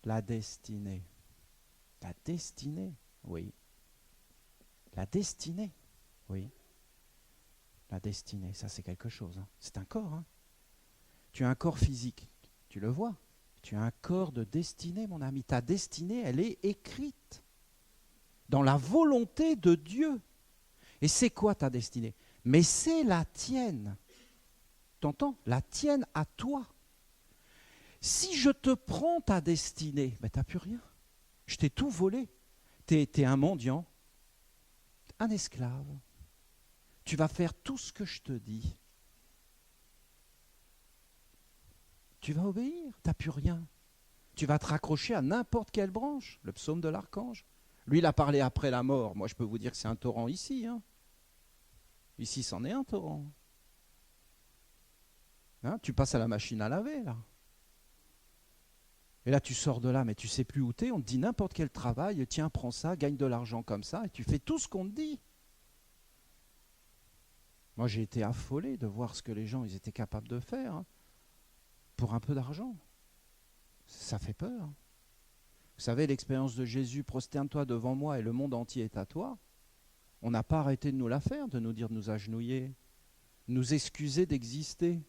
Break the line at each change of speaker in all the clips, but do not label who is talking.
La destinée. La destinée, oui. La destinée, oui. La destinée, ça c'est quelque chose. Hein. C'est un corps. Hein. Tu as un corps physique, tu le vois. Tu as un corps de destinée, mon ami. Ta destinée, elle est écrite dans la volonté de Dieu. Et c'est quoi ta destinée? Mais c'est la tienne. T'entends? La tienne à toi. Si je te prends ta destinée, ben t'as plus rien. Je t'ai tout volé. T'es un mendiant, un esclave. Tu vas faire tout ce que je te dis. Tu vas obéir, t'as plus rien. Tu vas te raccrocher à n'importe quelle branche. Le psaume de l'archange. Lui, il a parlé après la mort. Moi, je peux vous dire que c'est un torrent ici. Hein. Ici, c'en est un torrent. Hein, tu passes à la machine à laver, là. Et là, tu sors de là, mais tu sais plus où t'es. On te dit n'importe quel travail. Tiens, prends ça, gagne de l'argent comme ça. Et tu fais tout ce qu'on te dit. Moi, j'ai été affolé de voir ce que les gens ils étaient capables de faire hein, pour un peu d'argent. Ça fait peur. Vous savez, l'expérience de Jésus, prosterne-toi devant moi et le monde entier est à toi. On n'a pas arrêté de nous la faire, de nous dire de nous agenouiller, nous excuser d'exister.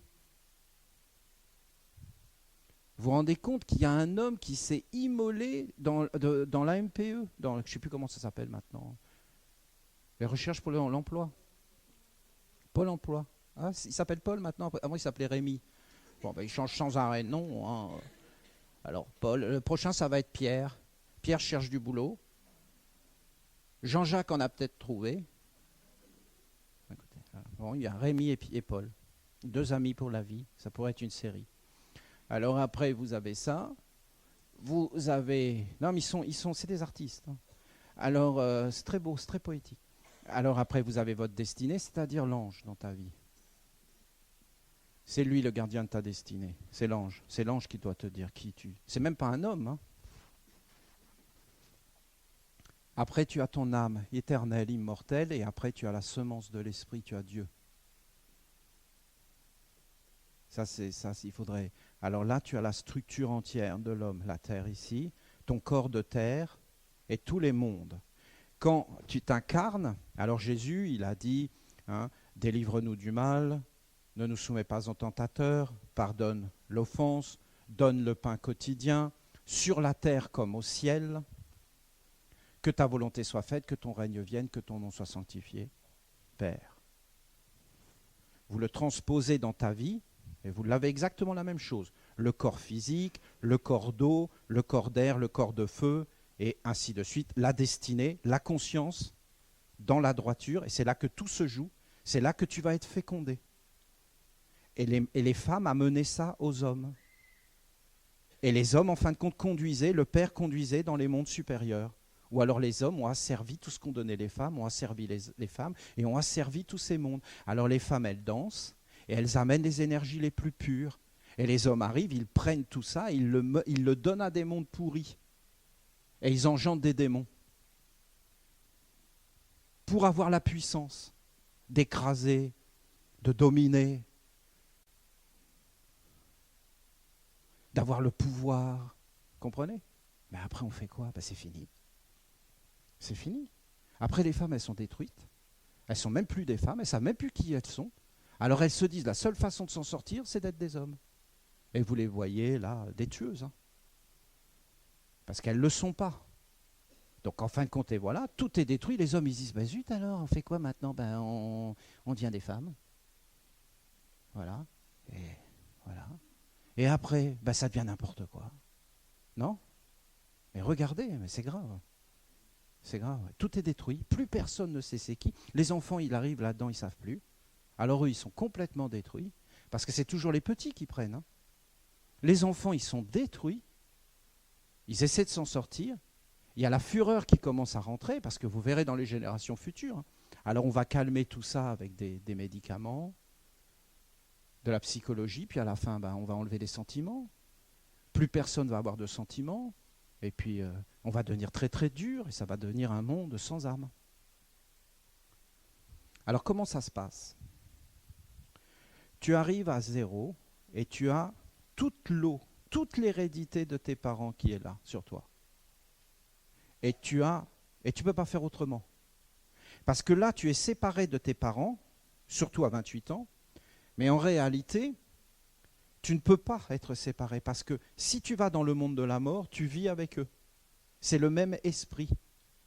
Vous vous rendez compte qu'il y a un homme qui s'est immolé dans la MPE, je ne sais plus comment ça s'appelle maintenant, les recherches pour l'emploi. Pôle emploi. Ah, il s'appelle Paul maintenant, avant il s'appelait Rémi. Bon, ben, il change sans arrêt de nom. Hein. Alors, Paul, le prochain, ça va être Pierre. Pierre cherche du boulot. Jean-Jacques en a peut-être trouvé. Écoutez, bon, il y a Rémi et Paul. 2 amis pour la vie. Ça pourrait être une série. Alors après, vous avez ça. Vous avez... Non, mais c'est des artistes. Hein. Alors, c'est très beau, c'est très poétique. Alors après, vous avez votre destinée, c'est-à-dire l'ange dans ta vie. C'est lui le gardien de ta destinée. C'est l'ange. C'est l'ange qui doit te dire qui tu es. C'est même pas un homme. Hein. Après, tu as ton âme éternelle, immortelle, et après, tu as la semence de l'esprit, tu as Dieu. Ça, il faudrait... Alors là, tu as la structure entière de l'homme, la terre ici, ton corps de terre et tous les mondes. Quand tu t'incarnes, alors Jésus, il a dit, hein, délivre-nous du mal, ne nous soumets pas en tentateur, pardonne l'offense, donne le pain quotidien, sur la terre comme au ciel, que ta volonté soit faite, que ton règne vienne, que ton nom soit sanctifié, Père. Vous le transposez dans ta vie, et vous l'avez exactement la même chose. Le corps physique, le corps d'eau, le corps d'air, le corps de feu, et ainsi de suite. La destinée, la conscience, dans la droiture, et c'est là que tout se joue, c'est là que tu vas être fécondé. Et les femmes amenaient ça aux hommes. Et les hommes, en fin de compte, conduisaient, le Père conduisait dans les mondes supérieurs. Ou alors les hommes ont asservi tout ce qu'on donnait les femmes, ont asservi les femmes, et ont asservi tous ces mondes. Alors les femmes, elles dansent, et elles amènent les énergies les plus pures. Et les hommes arrivent, ils prennent tout ça, ils le donnent à des mondes pourris. Et ils engendrent des démons. Pour avoir la puissance d'écraser, de dominer, d'avoir le pouvoir. Comprenez? Mais après, on fait quoi? Ben, c'est fini. C'est fini. Après, les femmes, elles sont détruites. Elles ne sont même plus des femmes, elles ne savent même plus qui elles sont. Alors elles se disent, la seule façon de s'en sortir, c'est d'être des hommes. Et vous les voyez là, des tueuses. Hein. Parce qu'elles ne le sont pas. Donc en fin de compte, et voilà, tout est détruit. Les hommes, ils disent, ben zut alors, on fait quoi maintenant? Ben on devient des femmes. Voilà. Et voilà. Et après, ben ça devient n'importe quoi. Non? Mais regardez, mais c'est grave. C'est grave. Tout est détruit. Plus personne ne sait c'est qui. Les enfants, ils arrivent là-dedans, ils ne savent plus. Alors eux, ils sont complètement détruits. Parce que c'est toujours les petits qui prennent. Hein. Les enfants, ils sont détruits. Ils essaient de s'en sortir. Il y a la fureur qui commence à rentrer, parce que vous verrez dans les générations futures. Hein. Alors on va calmer tout ça avec des médicaments, de la psychologie, puis à la fin, ben, on va enlever les sentiments. Plus personne ne va avoir de sentiments. Et puis, on va devenir très très dur, et ça va devenir un monde sans âme. Alors, comment ça se passe? Tu arrives à zéro, et tu as toute l'eau toute l'hérédité de tes parents qui est là, sur toi. Et tu ne peux pas faire autrement. Parce que là, tu es séparé de tes parents, surtout à 28 ans, mais en réalité, tu ne peux pas être séparé. Parce que si tu vas dans le monde de la mort, tu vis avec eux. C'est le même esprit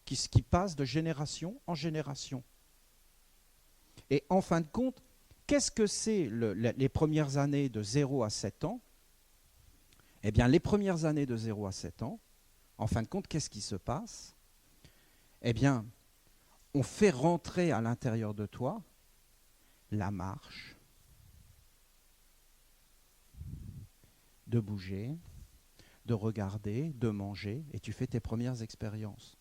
qui passe de génération en génération. Et en fin de compte, qu'est-ce que c'est les premières années de 0 à 7 ans? Eh bien, les premières années de 0 à 7 ans, en fin de compte, qu'est-ce qui se passe? Eh bien, on fait rentrer à l'intérieur de toi la marche, de bouger, de regarder, de manger, et tu fais tes premières expériences.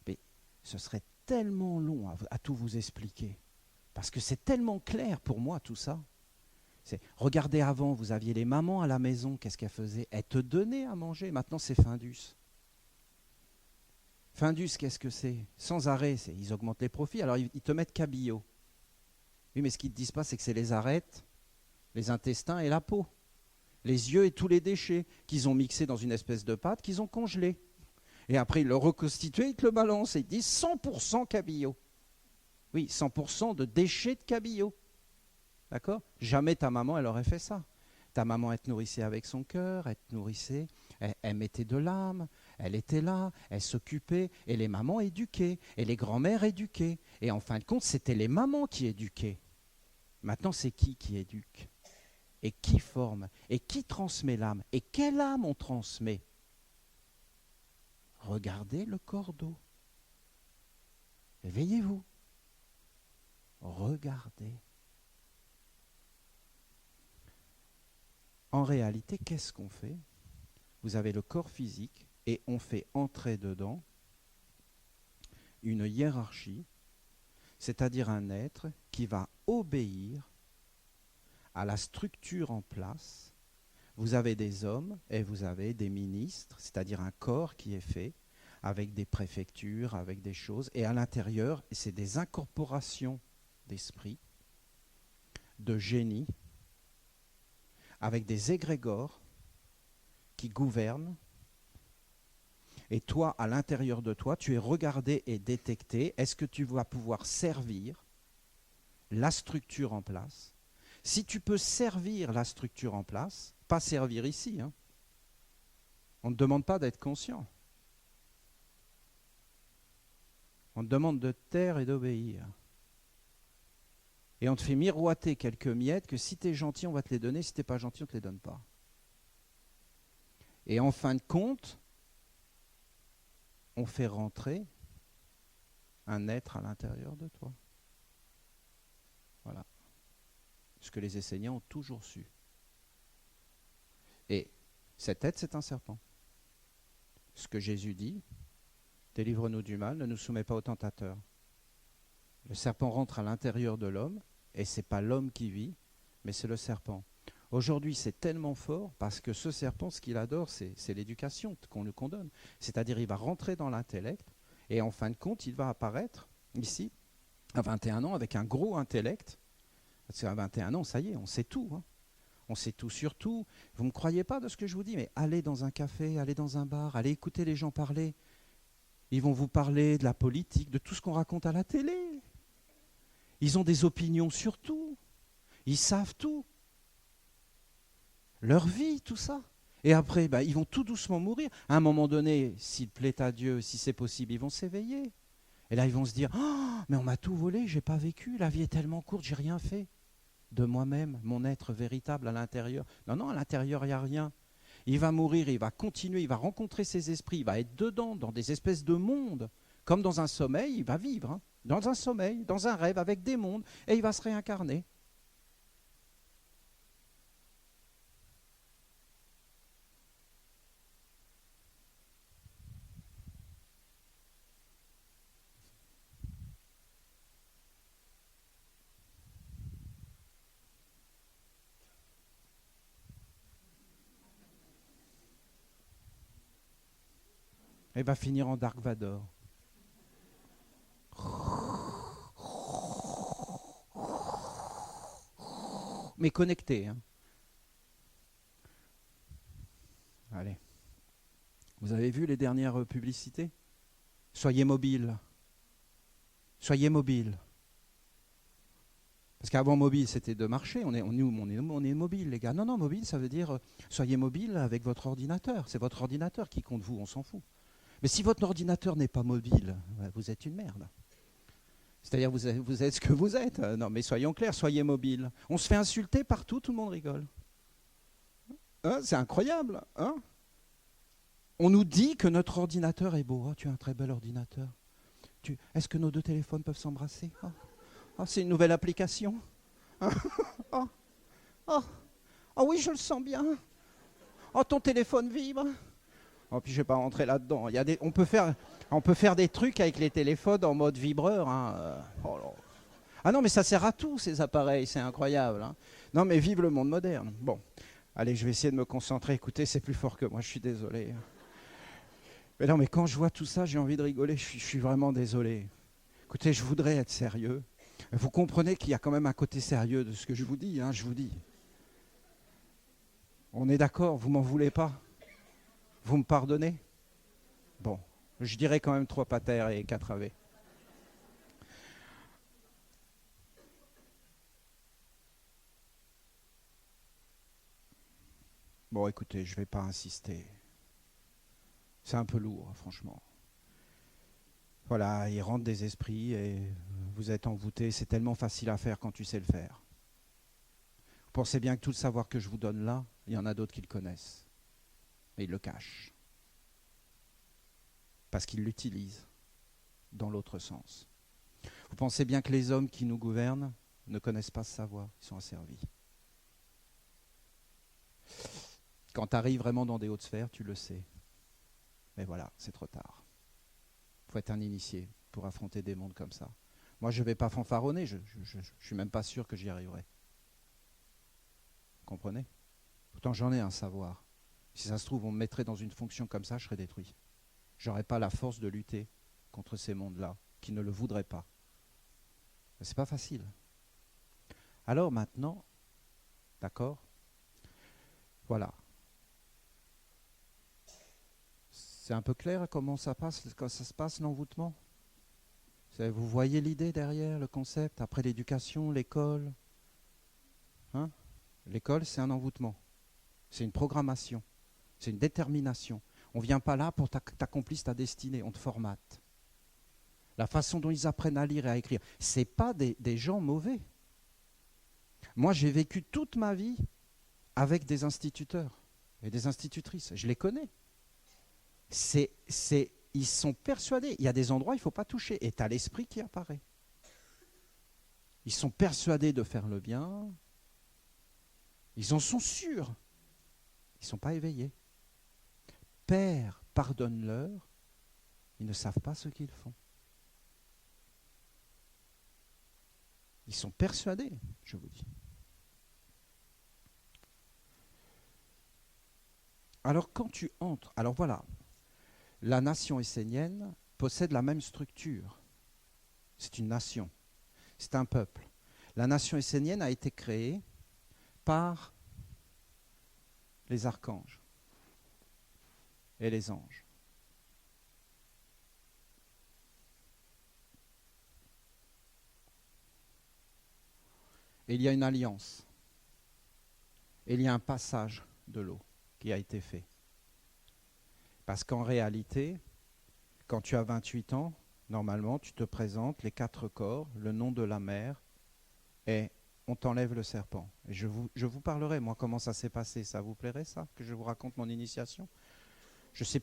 Mais ce serait tellement long à tout vous expliquer, parce que c'est tellement clair pour moi tout ça. Regardez avant, vous aviez les mamans à la maison, qu'est-ce qu'elles faisaient? Elles te donnaient à manger, maintenant c'est Findus. Findus, qu'est-ce que c'est? Sans arrêt, ils augmentent les profits, alors ils te mettent cabillaud. Oui, mais ce qu'ils ne te disent pas, c'est que c'est les arêtes, les intestins et la peau. Les yeux et tous les déchets qu'ils ont mixés dans une espèce de pâte qu'ils ont congelé. Et après, ils le reconstituent, ils te le balancent et ils disent 100% cabillaud. Oui, 100% de déchets de cabillaud. D'accord? Jamais ta maman, elle aurait fait ça. Ta maman, elle te nourrissait avec son cœur, elle te nourrissait, elle mettait de l'âme, elle était là, elle s'occupait, et les mamans éduquaient, et les grands-mères éduquaient. Et en fin de compte, c'était les mamans qui éduquaient. Maintenant, c'est qui éduque? Et qui forme? Et qui transmet l'âme? Et quelle âme on transmet? Regardez le cordeau. Éveillez-vous. Regardez. En réalité, qu'est-ce qu'on fait? Vous avez le corps physique et on fait entrer dedans une hiérarchie, c'est-à-dire un être qui va obéir à la structure en place. Vous avez des hommes et vous avez des ministres, c'est-à-dire un corps qui est fait avec des préfectures, avec des choses, et à l'intérieur, c'est des incorporations d'esprit, de génie, avec des égrégores qui gouvernent. Et toi, à l'intérieur de toi, tu es regardé et détecté. Est-ce que tu vas pouvoir servir la structure en place? Si tu peux servir la structure en place, pas servir ici, hein. On ne te demande pas d'être conscient. On te demande de taire et d'obéir. Et on te fait miroiter quelques miettes que si tu es gentil, on va te les donner. Si tu n'es pas gentil, on ne te les donne pas. Et en fin de compte, on fait rentrer un être à l'intérieur de toi. Voilà. Ce que les enseignants ont toujours su. Et cet être, c'est un serpent. Ce que Jésus dit, délivre-nous du mal, ne nous soumets pas au tentateur. Le serpent rentre à l'intérieur de l'homme, et ce n'est pas l'homme qui vit, mais c'est le serpent. Aujourd'hui, c'est tellement fort, parce que ce serpent, ce qu'il adore, c'est l'éducation qu'on donne. C'est-à-dire, il va rentrer dans l'intellect, et en fin de compte, il va apparaître, ici, à 21 ans, avec un gros intellect. Parce qu'à 21 ans, ça y est, on sait tout. Hein. On sait tout sur tout. Vous ne me croyez pas de ce que je vous dis, mais allez dans un café, allez dans un bar, allez écouter les gens parler. Ils vont vous parler de la politique, de tout ce qu'on raconte à la télé. Ils ont des opinions sur tout. Ils savent tout. Leur vie, tout ça. Et après, ils vont tout doucement mourir. À un moment donné, s'il plaît à Dieu, si c'est possible, ils vont s'éveiller. Et là, ils vont se dire, oh, mais on m'a tout volé, j'ai pas vécu, la vie est tellement courte, j'ai rien fait de moi-même, mon être véritable à l'intérieur. Non, non, à l'intérieur, il n'y a rien. Il va mourir, il va continuer, il va rencontrer ses esprits, il va être dedans, dans des espèces de mondes. Comme dans un sommeil, il va vivre. Hein, dans un sommeil, dans un rêve, avec des mondes, et il va se réincarner. Et va finir en Dark Vador. Mais connecté. Hein. Allez. Vous avez vu les dernières publicités? Soyez mobile. Soyez mobile. Parce qu'avant, mobile, c'était de marcher. On est mobile, les gars. Non, non, mobile, ça veut dire soyez mobile avec votre ordinateur. C'est votre ordinateur qui compte vous, on s'en fout. Mais si votre ordinateur n'est pas mobile, vous êtes une merde. C'est-à-dire, vous êtes ce que vous êtes. Non, mais soyons clairs, soyez mobile. On se fait insulter partout, tout le monde rigole. Hein, c'est incroyable. Hein, on nous dit que notre ordinateur est beau. Oh, tu as un très bel ordinateur. Est-ce que nos deux téléphones peuvent s'embrasser? Oh, c'est une nouvelle application. Oh, oh, oh oui, je le sens bien. Oh, ton téléphone vibre. Oh, puis je ne vais pas rentrer là-dedans. On peut faire des trucs avec les téléphones en mode vibreur. Hein. Oh ah non, mais ça sert à tout, ces appareils. C'est incroyable. Hein. Non, mais vive le monde moderne. Bon, allez, je vais essayer de me concentrer. Écoutez, c'est plus fort que moi, je suis désolé. Mais non, mais quand je vois tout ça, j'ai envie de rigoler. Je suis vraiment désolé. Écoutez, je voudrais être sérieux. Vous comprenez qu'il y a quand même un côté sérieux de ce que je vous dis, hein, je vous dis. On est d'accord, vous m'en voulez pas? Vous me pardonnez? Bon, je dirais quand même 3 pater et 4 ave. Bon, écoutez, je ne vais pas insister. C'est un peu lourd, franchement. Voilà, il rentre des esprits et vous êtes envoûtés. C'est tellement facile à faire quand tu sais le faire. Vous pensez bien que tout le savoir que je vous donne là, il y en a d'autres qui le connaissent. Mais ils le cachent. Parce qu'ils l'utilisent dans l'autre sens. Vous pensez bien que les hommes qui nous gouvernent ne connaissent pas ce savoir, ils sont asservis. Quand tu arrives vraiment dans des hautes sphères, tu le sais. Mais voilà, c'est trop tard. Il faut être un initié pour affronter des mondes comme ça. Moi, je ne vais pas fanfaronner, je ne suis même pas sûr que j'y arriverai. Vous comprenez? Pourtant, j'en ai un savoir. Si ça se trouve, on me mettrait dans une fonction comme ça, je serais détruit. Je n'aurais pas la force de lutter contre ces mondes-là, qui ne le voudraient pas. C'est pas facile. Alors maintenant, d'accord? Voilà. C'est un peu clair comment ça se passe l'envoûtement? Vous voyez l'idée derrière, le concept? Après l'éducation, l'école. Hein? L'école, c'est un envoûtement. C'est une programmation. C'est une détermination. On ne vient pas là pour t'accomplir ta destinée, on te formate. La façon dont ils apprennent à lire et à écrire, ce n'est pas des gens mauvais. Moi, j'ai vécu toute ma vie avec des instituteurs et des institutrices. Je les connais. Ils sont persuadés. Il y a des endroits, il ne faut pas toucher. Et tu as l'esprit qui apparaît. Ils sont persuadés de faire le bien. Ils en sont sûrs. Ils ne sont pas éveillés. Père, pardonne-leur. Ils ne savent pas ce qu'ils font. Ils sont persuadés, je vous dis. Alors quand tu entres, alors voilà, la nation essénienne possède la même structure. C'est une nation, c'est un peuple. La nation essénienne a été créée par les archanges et les anges. Et il y a une alliance. Et il y a un passage de l'eau qui a été fait. Parce qu'en réalité, quand tu as 28 ans, normalement, tu te présentes les 4 corps, le nom de la mère, et on t'enlève le serpent. Et je vous parlerai, moi, comment ça s'est passé. Ça vous plairait, ça, que je vous raconte mon initiation? Je sais